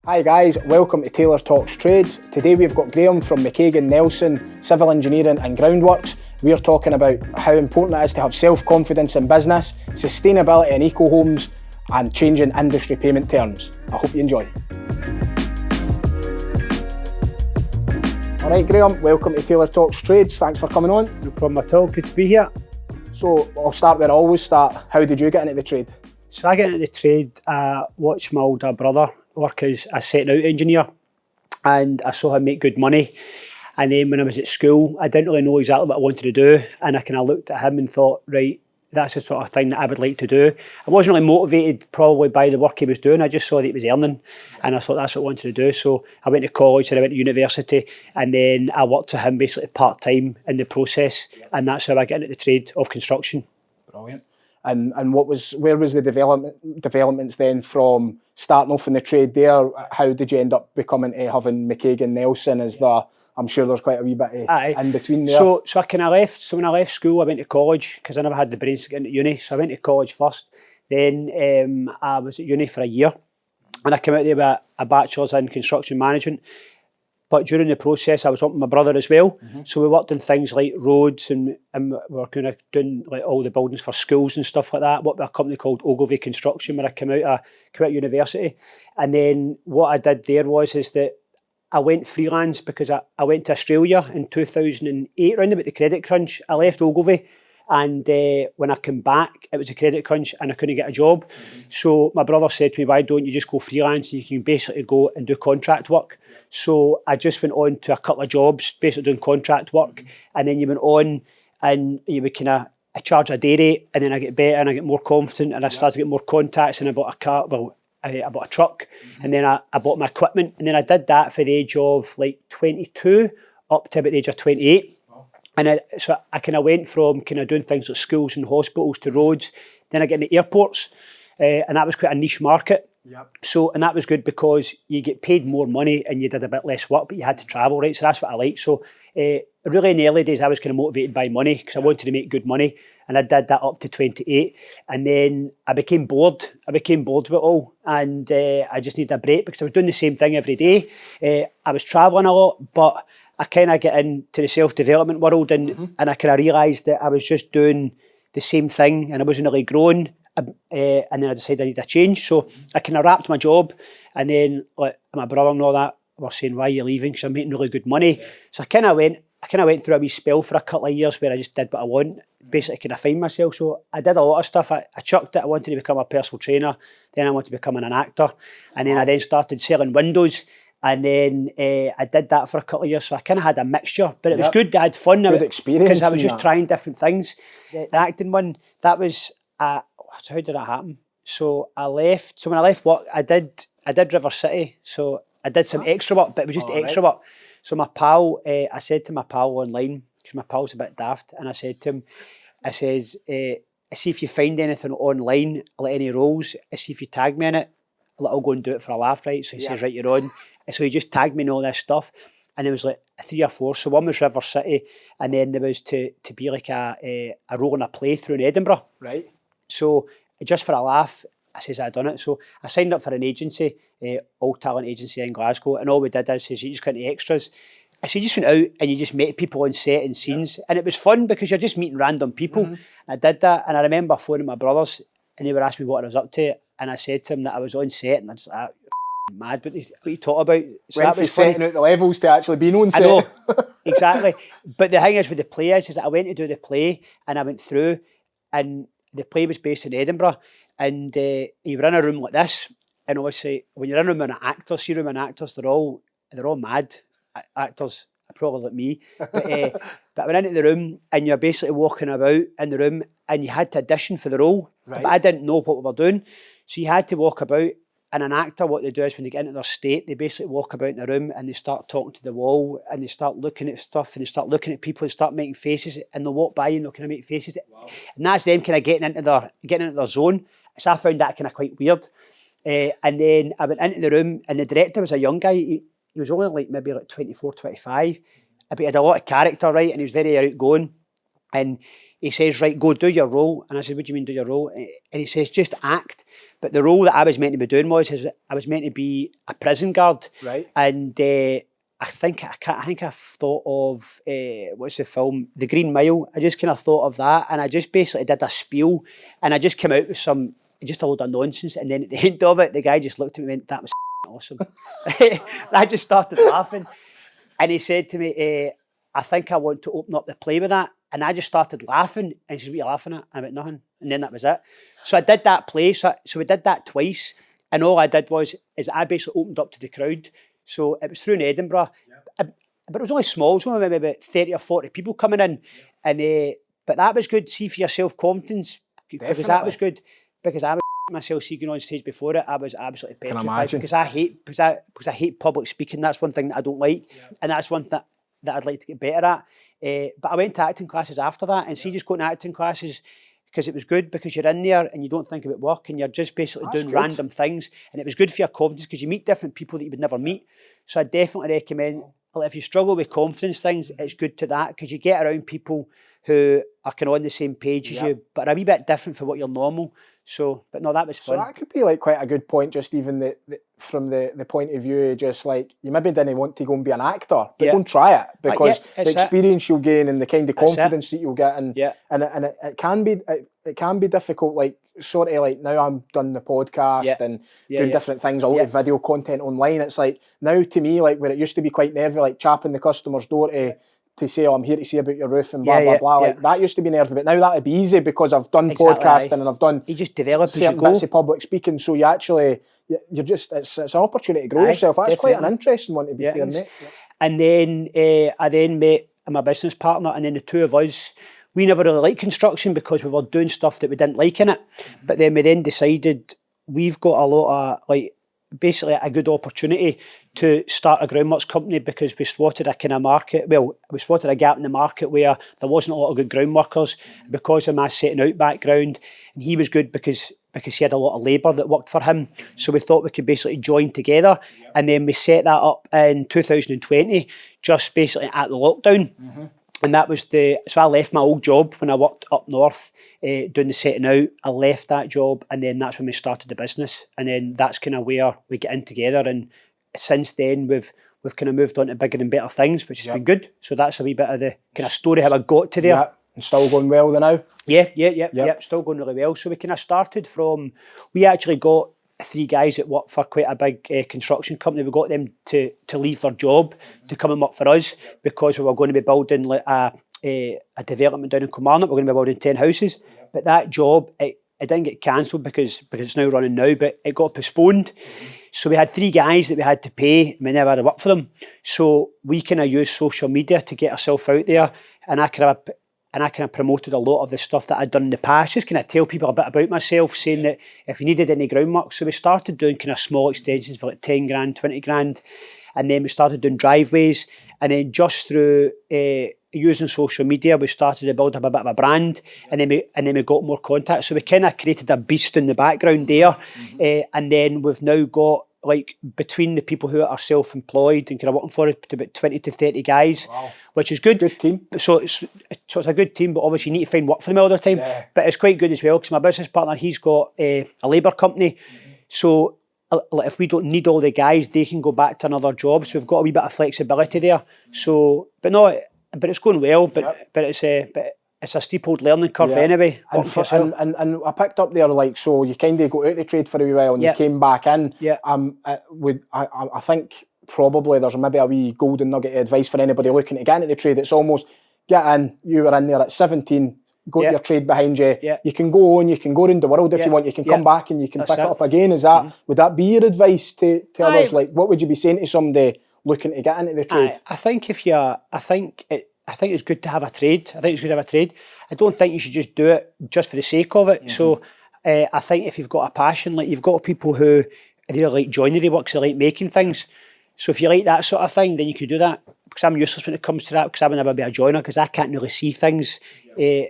Hi guys, welcome to Taylor Talks Trades. Today we've got Graham from McCaig and Nelson, Civil Engineering and Groundworks. We're talking about how important it is to have self-confidence in business, sustainability in eco-homes and changing industry payment terms. I hope you enjoy. Alright Graham, welcome to Taylor Talks Trades. Thanks for coming on. No problem at all, good to be here. So I'll start where I always start. How did you get into the trade? So I got into the trade, watched my older brother work as a setting out engineer, and I saw him make good money. And then when I was at school, I didn't really know exactly what I wanted to do, and I kind of looked at him and thought, right, that's the sort of thing that I would like to do. I wasn't really motivated probably by the work he was doing. I just saw that he was earning, and I thought that's what I wanted to do. So I went to college and I went to university, and then I worked with him basically part-time in the process, and that's how I got into the trade of construction. Brilliant. And where was the developments then from starting off in the trade there? How did you end up becoming having McCaig and Nelson as I'm sure there's quite a wee bit in between there. So I kind of left. So when I left school, I went to college because I never had the brains to get into uni. So I went to college first. Then I was at uni for a year, and I came out there with a bachelor's in construction management. But during the process, I was working with my brother as well. Mm-hmm. So we worked on things like roads, and we were kind of doing like all the buildings for schools and stuff like that. Worked with a company called Ogilvy Construction when I came out of university. And then what I did there was that I went freelance because I went to Australia in 2008, around about the credit crunch. I left Ogilvy, and when I came back, it was a credit crunch and I couldn't get a job. Mm-hmm. So my brother said to me, why don't you just go freelance? You can basically go and do contract work. Yeah. So I just went on to a couple of jobs, basically doing contract work. Mm-hmm. And then you went on and you would kind of, I charge a day rate, and then I get better and I get more confident, and I started to get more contacts, and I bought a car, I bought a truck. Mm-hmm. And then I bought my equipment, and then I did that for the age of like 22 up to about the age of 28. And so I kind of went from kind of doing things like schools and hospitals to roads. Then I get into airports, and that was quite a niche market. Yep. So, and that was good because you get paid more money and you did a bit less work, but you had to travel, right? So that's what I like. So really in the early days, I was kind of motivated by money because I wanted to make good money. And I did that up to 28. And then I became bored. With it all. And I just needed a break because I was doing the same thing every day. I was traveling a lot, but I kind of get into the self-development world, and I kind of realised that I was just doing the same thing and I wasn't really growing. And then I decided I needed a change. So I kind of wrapped my job, and then like my brother and all that were saying, why are you leaving? Because I'm making really good money. Yeah. So I kind of went through a wee spell for a couple of years where I just did what I want, basically kind of find myself. So I did a lot of stuff. I chucked it. I wanted to become a personal trainer. Then I wanted to become an actor. And then I then started selling windows. And then I did that for a couple of years. So I kind of had a mixture, but it was good. I had fun. Good experience. Because I was just trying different things. The acting one, that was, so how did that happen? So I left. So when I left work, I did River City. So I did some extra work, but it was just extra work. So my pal, I said to my pal online, because my pal's a bit daft, and I said to him, I says, see if you find anything online, like any roles, I see if you tag me in it, I'll go and do it for a laugh, right? So he says, right, you're on. And so he just tagged me in all this stuff. And there was like 3 or 4. So one was River City, and then there was to be like a role in a play through in Edinburgh. Right. So just for a laugh, I says I done it. So I signed up for an agency, All Talent Agency in Glasgow, and all we did is you just got into extras. I said, you just went out and you just met people on set and scenes, and it was fun because you're just meeting random people. Mm-hmm. I did that, and I remember phoning my brothers, and they were asking me what I was up to, and I said to them that I was on set, and I just like, mad, what you talk about? So went that was setting out the levels to actually being on set. I know, exactly. But the thing is with the play is that I went to do the play, and I went through, and the play was based in Edinburgh, and you were in a room like this, and obviously when you're in a room with actors, they're all mad actors, probably like me. But I went into the room, and you're basically walking about in the room, and you had to audition for the role. Right. But I didn't know what we were doing, so you had to walk about. And an actor, what they do is when they get into their state, they basically walk about in the room and they start talking to the wall, and they start looking at stuff, and they start looking at people and start making faces, and they'll walk by and they'll kind of make faces. Wow. And that's them kind of getting into their zone. So I found that kind of quite weird. And then I went into the room, and the director was a young guy. He was only like maybe like 24, 25. But he had a lot of character, right? And he was very outgoing. And he says, right, go do your role. And I said, what do you mean do your role? And he says, just act. But the role that I was meant to be doing was I was meant to be a prison guard. Right. And I think I thought of what's the film, The Green Mile. I just kind of thought of that, and I just basically did a spiel, and I just came out with just a load of nonsense, and then at the end of it, the guy just looked at me and went, "That was awesome." And I just started laughing, and he said to me, "I think I want to open up the play with that." And I just started laughing, and he said, "What are you laughing at?" I went, "Nothing." And then that was it. So I did that play. So we did that twice, and all I did is I basically opened up to the crowd. So it was through in Edinburgh, but it was only small. It was only maybe about 30 or 40 people coming in, and but that was good. See, for your self-confidence, because that was good. Because I was myself going on stage before it, I was absolutely petrified because I hate public speaking. That's one thing that I don't like, and that's one that I'd like to get better at. But I went to acting classes after that, and see, just going to acting classes because it was good, because you're in there and you don't think about work and you're just basically doing random things, and it was good for your confidence because you meet different people that you would never meet. So I definitely recommend, if you struggle with confidence things, it's good to that, because you get around people who are kind of on the same page as you, but are a wee bit different from what you're normal. So, but no, that was fun. So that could be like quite a good point, just even from the point of view, just like you maybe didn't want to go and be an actor, but don't try it, because the experience you'll gain and the kind of confidence that you'll get, and it can be difficult. Like sort of like now I'm done the podcast and doing different things, all the video content online. It's like now to me, like where it used to be quite nervy, like chapping the customer's door to say, "Oh, I'm here to see about your roof," and blah blah blah. Like that used to be nervy, but now that'd be easy because I've done podcasting and I've done. You just develop certain bits of public speaking, so you're just it's an opportunity to grow yourself. That's quite an interesting one, to be fair, mate. And then I met my business partner, and then the two of us, we never really liked construction because we were doing stuff that we didn't like in it. But then we decided we've got a lot of basically a good opportunity to start a groundworks company, because we spotted a kind of market. Well, we spotted a gap in the market where there wasn't a lot of good ground workers because of my setting out background, and he was good because he had a lot of labour that worked for him. So we thought we could basically join together, and then we set that up in 2020, just basically at the lockdown. And that was so I left my old job when I worked up north doing the setting out. I left that job, and then that's when we started the business. And then that's kind of where we get in together. And since then, we've kind of moved on to bigger and better things, which has been good. So that's a wee bit of the kind of story how I got to there. Yeah, and still going well now? Yeah, still going really well. So we kind of started from, we actually got 3 guys that work for quite a big construction company. We got them to leave their job to come and work for us, because we were going to be building like a development down in Kilmarnock. We're going to be building 10 houses. But that job, it didn't get cancelled because it's now running now, but it got postponed. So we had 3 guys that we had to pay, and we never had to work for them. So we kind of used social media to get ourselves out there, and I kind of promoted a lot of the stuff that I'd done in the past, just kind of tell people a bit about myself, saying that if you needed any groundwork. So we started doing kind of small extensions for like 10 grand, 20 grand. And then we started doing driveways. And then just through using social media, we started to build up a bit of a brand. And then we got more contacts. So we kind of created a beast in the background there. And then we've now got, like, between the people who are self-employed and kind of working for it, about 20 to 30 guys, which is good. Good team. So it's a good team, but obviously you need to find work for them all the time. Yeah. But it's quite good as well, because my business partner, he's got a labour company. So if we don't need all the guys, they can go back to another job. So we've got a wee bit of flexibility there. So, but it's going well. But it's a steep old learning curve anyway. And I picked up there, like, so you kind of got out of the trade for a wee while and you came back in. I think probably there's maybe a wee golden nugget of advice for anybody looking to get into the trade. It's almost, get in, you were in there at 17, got your trade behind you. You can go on, you can go around the world if you want, you can come back and you can pick it up again. Is that, would that be your advice to others? Like, what would you be saying to somebody looking to get into the trade? I think it's good to have a trade. I don't think you should just do it just for the sake of it. So I think if you've got a passion, like, you've got people who they like joinery works, they like making things. So if you like that sort of thing, then you could do that. Because I'm useless when it comes to that, because I would never be a joiner, because I can't really see things. But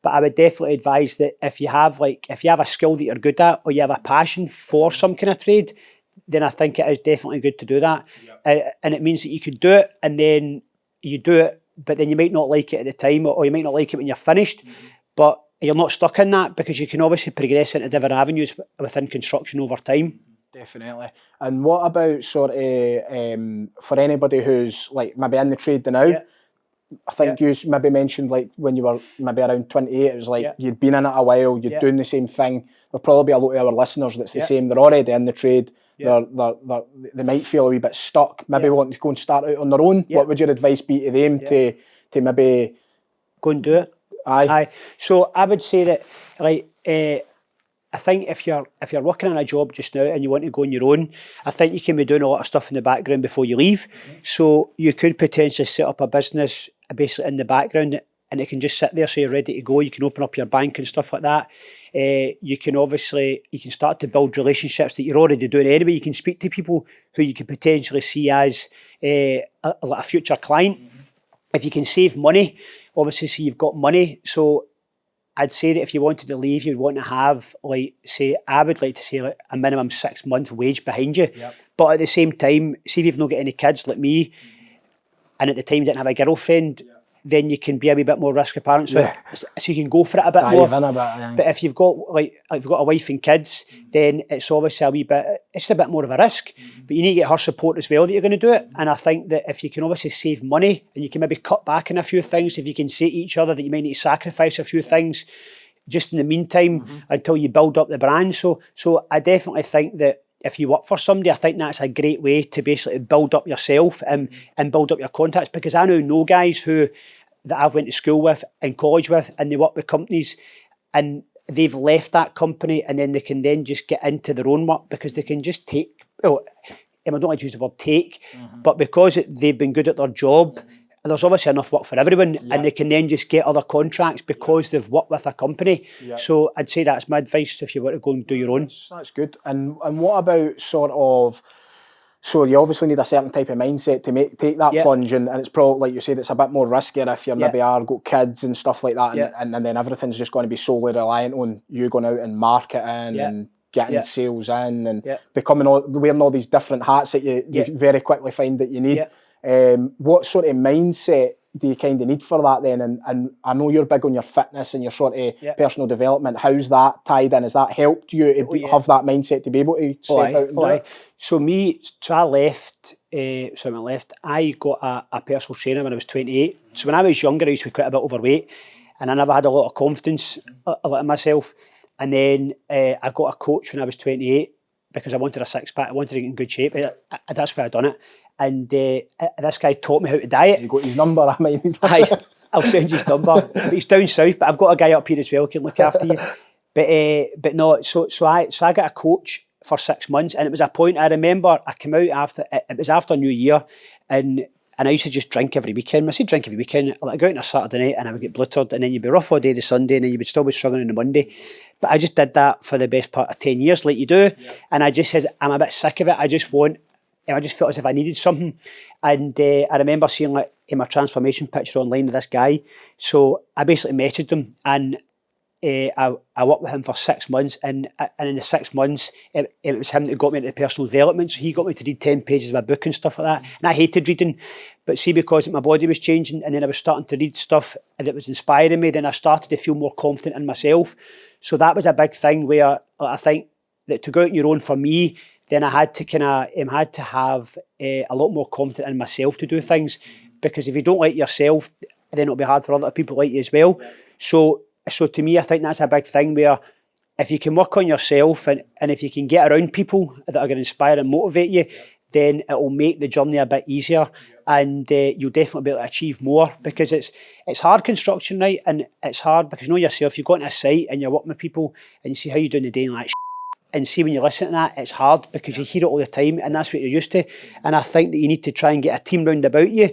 I would definitely advise that if you have a skill that you're good at, or you have a passion for some kind of trade, then I think it is definitely good to do that. And it means that you could do it, and then you do it, but then you might not like it at the time, or you might not like it when you're finished. But you're not stuck in that, because you can obviously progress into different avenues within construction over time. Definitely. And what about sort of for anybody who's like maybe in the trade now? I think you maybe mentioned like when you were maybe around 28, it was like you'd been in it a while, you're doing the same thing. There'll probably be a lot of our listeners that's the same. They're already in the trade. They might feel a wee bit stuck, maybe wanting to go and start out on their own. What would your advice be to them to maybe go and do it? Aye. So I would say that, like, I think if you're working in a job just now and you want to go on your own, I think you can be doing a lot of stuff in the background before you leave. So you could potentially set up a business basically in the background, and it can just sit there so you're ready to go. You can open up your bank and stuff like that. You can start to build relationships that you're already doing anyway. You can speak to people who you could potentially see as a future client. If you can save money, obviously, so you've got money. So I'd say that if you wanted to leave, you'd want to have, like, say, I would like to say like a minimum 6 month wage behind you. But at the same time, see if you've not got any kids like me, and at the time you didn't have a girlfriend, then you can be a wee bit more risk apparent. So you can go for it a bit more. But if you've got a wife and kids, then it's obviously it's a bit more of a risk. But you need to get her support as well that you're going to do it. And I think that if you can obviously save money and you can maybe cut back on a few things, if you can say to each other that you might need to sacrifice a few things just in the meantime until you build up the brand. So I definitely think that if you work for somebody, I think that's a great way to basically build up yourself and build up your contacts, because I know guys that I've went to school with and college with, and they work with companies and they've left that company, and then they can then just get into their own work because they can just take, I don't like to use the word take, but because they've been good at their job, there's obviously enough work for everyone, and they can then just get other contracts because they've worked with a company. So I'd say that's my advice if you want to go and do your own. That's good. And what about sort of, so you obviously need a certain type of mindset to take that plunge, and it's probably, like you said, it's a bit more riskier if you're maybe got kids and stuff like that, and then everything's just going to be solely reliant on you going out and marketing and getting sales in and wearing all these different hats that you very quickly find that you need. What sort of mindset do you kind of need for that then? And I know you're big on your fitness and your sort of personal development. How's that tied in? Has that helped you to have that mindset to be able to step out and do it? So I left, I got a personal trainer when I was 28. So when I was younger, I used to be quite a bit overweight, and I never had a lot of confidence in myself. And then I got a coach when I was 28 because I wanted a six pack. I wanted to get in good shape. That's why I done it. And this guy taught me how to diet. You got his number, I might need. I'll send you his number. But he's down south, but I've got a guy up here as well who can look after you. But no, so I got a coach for 6 months, and it was a point, I remember I came out after, it was after New Year, and I used to just drink every weekend. When I say drink every weekend, I'd go out on a Saturday night and I would get blittered, and then you'd be rough all day the Sunday, and then you would still be struggling on the Monday. But I just did that for the best part of 10 years, like you do. And I just said, I'm a bit sick of it. I just felt as if I needed something. And I remember seeing like in my transformation picture online of this guy. So I basically messaged him, and I worked with him for 6 months. And in the 6 months, it was him that got me into personal development. So he got me to read 10 pages of a book and stuff like that. And I hated reading. But see, because my body was changing, and then I was starting to read stuff that was inspiring me, then I started to feel more confident in myself. So that was a big thing where I think that to go out on your own for me, then I had to have a lot more confidence in myself to do things, because if you don't like yourself, then it'll be hard for other people to like you as well. So to me, I think that's a big thing where if you can work on yourself and if you can get around people that are going to inspire and motivate you, then it will make the journey a bit easier, and you'll definitely be able to achieve more, because it's hard construction, right? And it's hard because you know yourself, you go into a site and you're working with people and you see how you're doing the day and like, and see when you listen to that, it's hard because you hear it all the time, and that's what you're used to. And I think that you need to try and get a team round about you,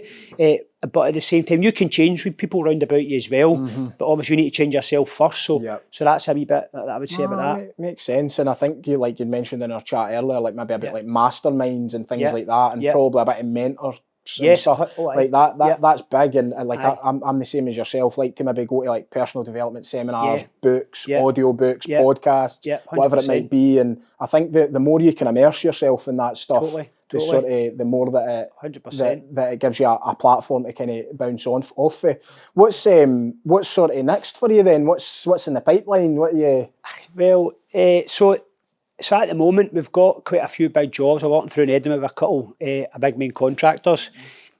but at the same time, you can change with people round about you as well. But obviously, you need to change yourself first. So that's a wee bit that I would say about that. Makes sense, and I think you mentioned in our chat earlier, like maybe a bit like masterminds and things like that, and probably a bit of mentor. Stuff like that. That's big, and like I'm the same as yourself. Like to maybe go to like personal development seminars, books, audio books, podcasts, whatever it might be. And I think the more you can immerse yourself in that stuff, the sort of the more that it 100%. that it gives you a platform to kind of bounce off of. What's sort of next for you then? What's in the pipeline? What you? Well, so at the moment we've got quite a few big jobs. We're walking through in Edinburgh with a couple of big main contractors.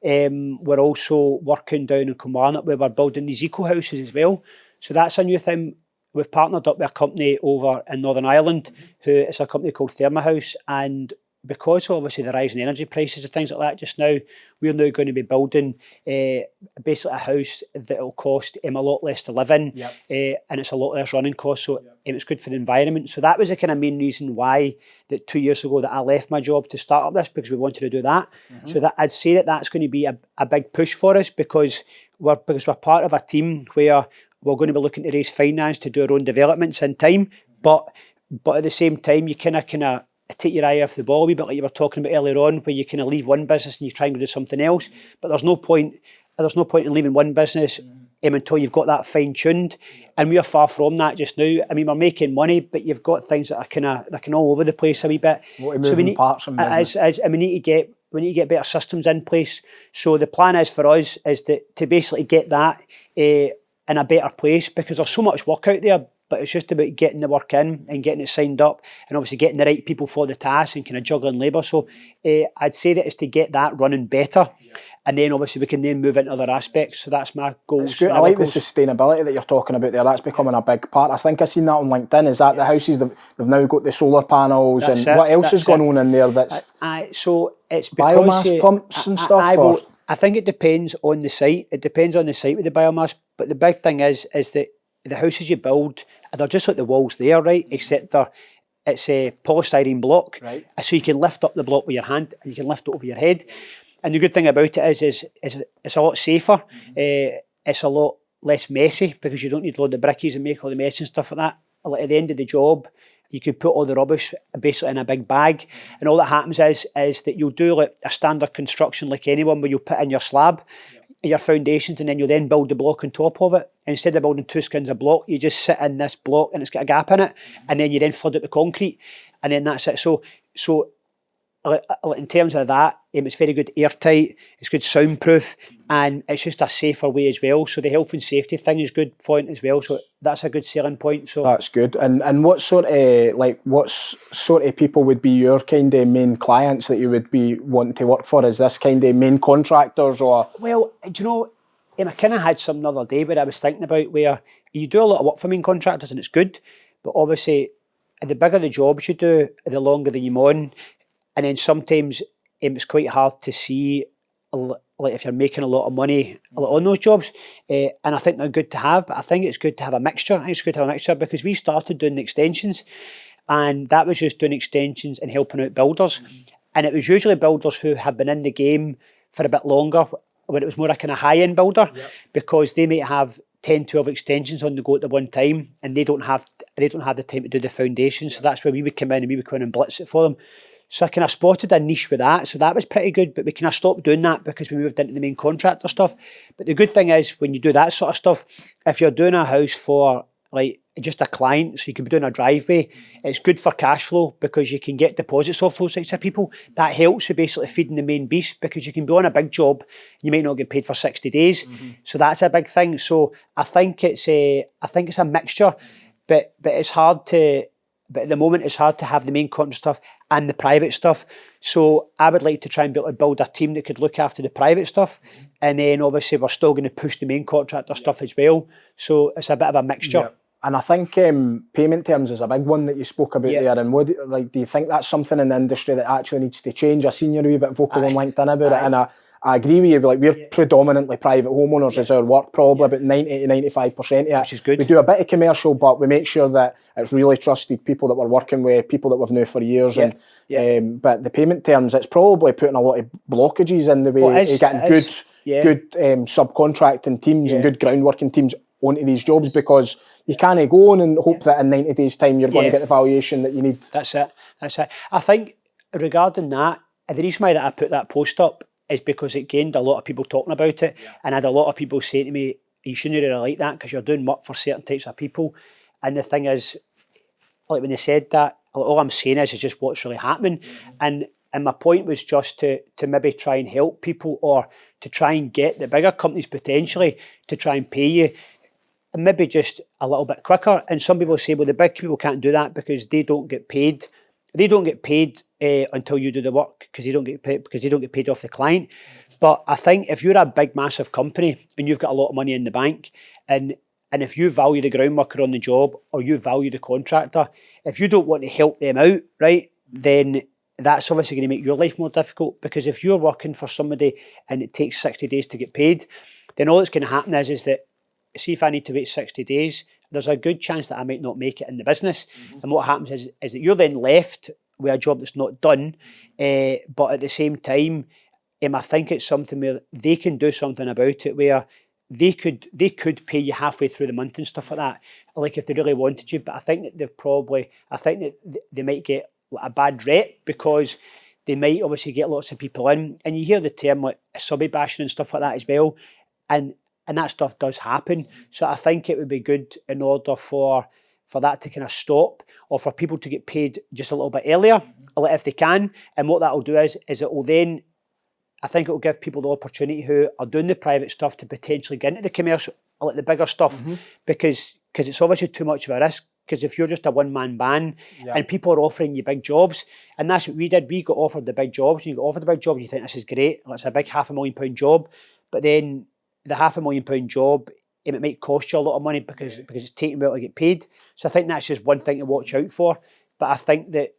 We're also working down in Kilmarnock where we're building these eco houses as well. So that's a new thing. We've partnered up with a company over in Northern Ireland who is a company called Thermahouse, and because of obviously the rise in energy prices and things like that just now, we're now going to be building basically a house that will cost a lot less to live in, and it's a lot less running costs, so it's good for the environment. So that was the kind of main reason why that 2 years ago that I left my job to start up this, because we wanted to do that. So that I'd say that that's going to be a big push for us, because we're part of a team where we're going to be looking to raise finance to do our own developments in time, but at the same time you kind of take your eye off the ball a wee bit, like you were talking about earlier on, where you kind of leave one business and you try and go do something else. But there's no point in leaving one business until you've got that fine tuned. And we are far from that just now. I mean, we're making money, but you've got things that are kind of all over the place a wee bit. So we need parts and we need to get better systems in place. So the plan is for us is to basically get that in a better place, because there's so much work out there, but it's just about getting the work in and getting it signed up, and obviously getting the right people for the task and kind of juggling labour. So I'd say that is to get that running better, and then obviously we can then move into other aspects. So that's my goals. It's good. I like the sustainability that you're talking about there. That's becoming a big part. I think I've seen that on LinkedIn. Is that the houses, they've now got the solar panels, and what else has gone on in there that's so it's because biomass pumps and stuff? I think it depends on the site. It depends on the site with the biomass. But the big thing is that the houses you build, they're just like the walls there, right? Except it's a polystyrene block. Right. So you can lift up the block with your hand and you can lift it over your head. And the good thing about it is it's a lot safer. It's a lot less messy, because you don't need to load the brickies and make all the mess and stuff like that. Like at the end of the job, you could put all the rubbish basically in a big bag, and all that happens is that you'll do like a standard construction like anyone, where you'll put in your slab, your foundations, and then you'll then build the block on top of it. And instead of building 2 skins of block, you just sit in this block and it's got a gap in it, and then you then flood it with concrete, and then that's it. So in terms of that, it's very good airtight, it's good soundproof, and it's just a safer way as well. So the health and safety thing is good point as well. So that's a good selling point. So that's good. And what sort of people would be your kind of main clients that you would be wanting to work for? Is this kind of main contractors or? Well, do you know, I kind of had some the other day where I was thinking about where you do a lot of work for main contractors and it's good, but obviously the bigger the jobs you do, the longer the you're on. And then sometimes it's quite hard to see, like if you're making a lot of money on those jobs. And I think they're good to have, but I think it's good to have a mixture. I think it's good to have a mixture, because we started doing the extensions, and that was just doing extensions and helping out builders. And it was usually builders who had been in the game for a bit longer, when it was more a kind of high-end builder, because they might have 10, 12 extensions on the go at the one time, and they don't have the time to do the foundation. So that's where we would come in and blitz it for them. So I kind of spotted a niche with that. So that was pretty good, but we kind of stopped doing that because we moved into the main contractor stuff. But the good thing is, when you do that sort of stuff, if you're doing a house for like just a client, so you could be doing a driveway, it's good for cash flow, because you can get deposits off those types of people. That helps with basically feeding the main beast, because you can be on a big job, you might not get paid for 60 days. So that's a big thing. So I think it's a mixture, but it's hard to. But at the moment, it's hard to have the main contract stuff and the private stuff. So I would like to try and build a team that could look after the private stuff. And then obviously we're still going to push the main contractor stuff as well. So it's a bit of a mixture. Yeah. And I think payment terms is a big one that you spoke about there. And do you think that's something in the industry that actually needs to change? I've seen you a wee bit vocal on LinkedIn about it, and I agree with you. Like, we're predominantly private homeowners as our work, probably about 90 to 95% of it. Which is good. We do a bit of commercial, but we make sure that it's really trusted people that we're working with, people that we've known for years. But the payment terms, it's probably putting a lot of blockages in the way of getting good subcontracting teams and good groundworking teams onto these jobs, because you can't go on and hope that in 90 days' time you're going to get the valuation that you need. That's it. I think regarding that, the reason why that I put that post up is because it gained a lot of people talking about it, and I had a lot of people saying to me, you shouldn't really like that because you're doing work for certain types of people. And the thing is, like when they said that, all I'm saying is just what's really happening. And And my point was just to maybe try and help people, or to try and get the bigger companies potentially to try and pay you, and maybe just a little bit quicker. And some people say, well, the big people can't do that because they don't get paid. They don't get paid until you do the work, because they don't get paid off the client. But I think if you're a big, massive company and you've got a lot of money in the bank, and if you value the ground worker on the job, or you value the contractor, if you don't want to help them out, right, then that's obviously going to make your life more difficult. Because if you're working for somebody and it takes 60 days to get paid, then all that's going to happen is that, see, if I need to wait 60 days, there's a good chance that I might not make it in the business. And what happens is that you're then left with a job that's not done. But at the same time, I think it's something where they can do something about it, where they could pay you halfway through the month and stuff like that, like if they really wanted you. But I think that they might get a bad rep, because they might obviously get lots of people in, and you hear the term like subby bashing and stuff like that as well, and that stuff does happen. So I think it would be good, in order for that to kind of stop, or for people to get paid just a little bit earlier, if they can. And what that will do is it will then, I think it will give people the opportunity who are doing the private stuff to potentially get into the commercial, like the bigger stuff, because it's obviously too much of a risk. Because if you're just a one-man band and people are offering you big jobs, and that's what we did, we got offered the big jobs, and you got offered the big job, and you think this is great, it's a big £500,000 job, but then the £500,000 job, it might cost you a lot of money because it's taking a while to get paid. So I think that's just one thing to watch out for. But I think there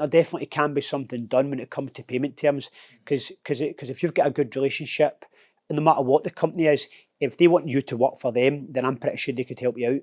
definitely can be something done when it comes to payment terms, because if you've got a good relationship, and no matter what the company is, if they want you to work for them, then I'm pretty sure they could help you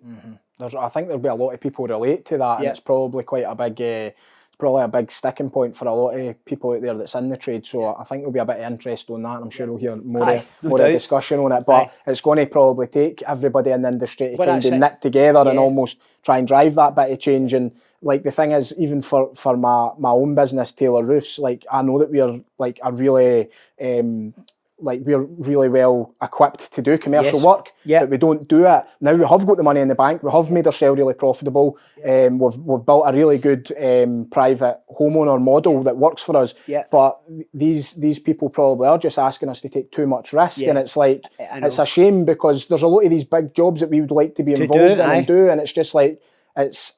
out. I think there'll be a lot of people relate to that, and it's probably quite a big sticking point for a lot of people out there that's in the trade. So I think there'll be a bit of interest on that. I'm sure we'll hear more discussion on it. But it's going to probably take everybody in the industry to kind of knit together and almost try and drive that bit of change. And like the thing is, even for my own business, Taylor Roofs, like I know that we're like a really we're really well equipped to do commercial work, but we don't do it. Now we have got the money in the bank, we have made ourselves really profitable, we've built a really good private homeowner model that works for us, but these people probably are just asking us to take too much risk, and it's like, it's a shame, because there's a lot of these big jobs that we would like to be involved in and do, and it's just like, it's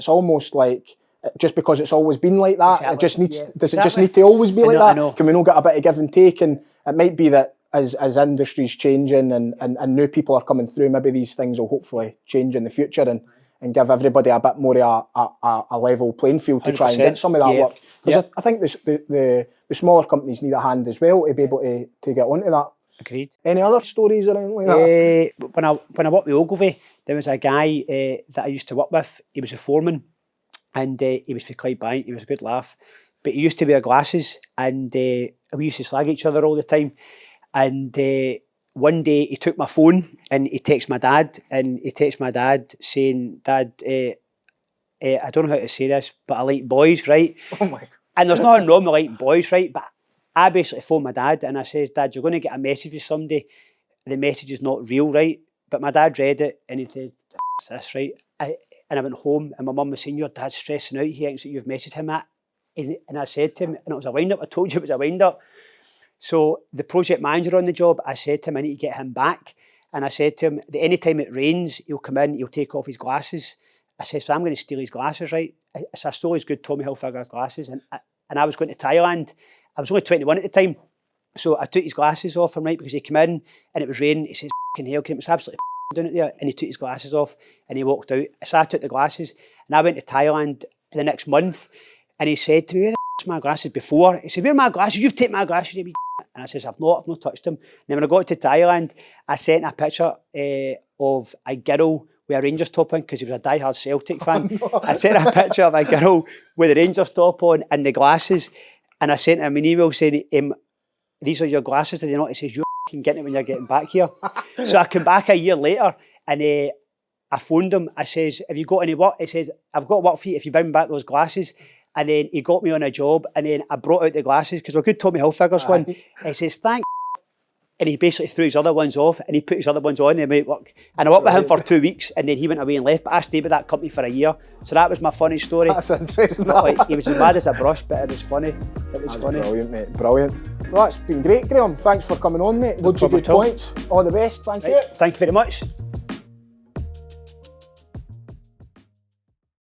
almost like, just because it's always been like that, it just needs. Does it just need to always be like that? Can we not get a bit of give and take? And it might be that as industry's changing and new people are coming through, maybe these things will hopefully change in the future and give everybody a bit more a level playing field to try and get some of that work. Because I think the smaller companies need a hand as well to be able to get onto that. Agreed. Any other stories around like that? When I worked with Ogilvy, there was a guy that I used to work with. He was a foreman. And he was for Clydebank. He was a good laugh, but he used to wear glasses, and we used to slag each other all the time. And one day he took my phone and he texted my dad, saying, "Dad, I don't know how to say this, but I like boys, right?" Oh my God. And there's nothing wrong with liking boys, right? But I basically phoned my dad and I says, "Dad, you're going to get a message from somebody. The message is not real, right?" But my dad read it and he said, "What's this, right?" And I went home and my mum was saying, "Your dad's stressing out, he thinks that you've messaged him that." And I said to him, and it was a wind-up, I told you it was a wind-up. So the project manager on the job, I said to him, I need to get him back. And I said to him that any time it rains, he'll come in, he'll take off his glasses. I said, so I'm going to steal his glasses, right? So I stole his good Tommy Hilfiger glasses, and I was going to Thailand. I was only 21 at the time. So I took his glasses off him, right, because he came in and it was raining. He says, "F***ing hell, it's absolutely doing it there." And he took his glasses off and he walked out. So I took the glasses and I went to Thailand the next month, and he said to me, "Where the f***'s my glasses before?" He said, "Where are my glasses? You've taken my glasses, you wee." And I says, I've not touched them. And then when I got to Thailand, I sent a picture of a girl with a Rangers top on, because he was a diehard Celtic fan. Oh, no. I sent a picture of a girl with a Rangers top on and the glasses, and I sent him an email saying, "These are your glasses, did you not?" He says, "You're f***ing getting it when you're getting back here." So I came back a year later and I phoned him. I says, "Have you got any work?" He says, "I've got work for you if you bring me back those glasses." And then he got me on a job, and then I brought out the glasses because we're good Tommy Hilfigers one. He says, "Thank." and he basically threw his other ones off, and he put his other ones on, and he made it work. And I worked with him for 2 weeks, and then he went away and left. But I stayed with that company for a year, so that was my funny story. That's interesting. Like, he was as mad as a brush, but it was funny. It was funny. Brilliant, mate. Brilliant. Well, that's been great, Graham. Thanks for coming on, mate. Loads of good points. All the best. Thank you. Thank you very much.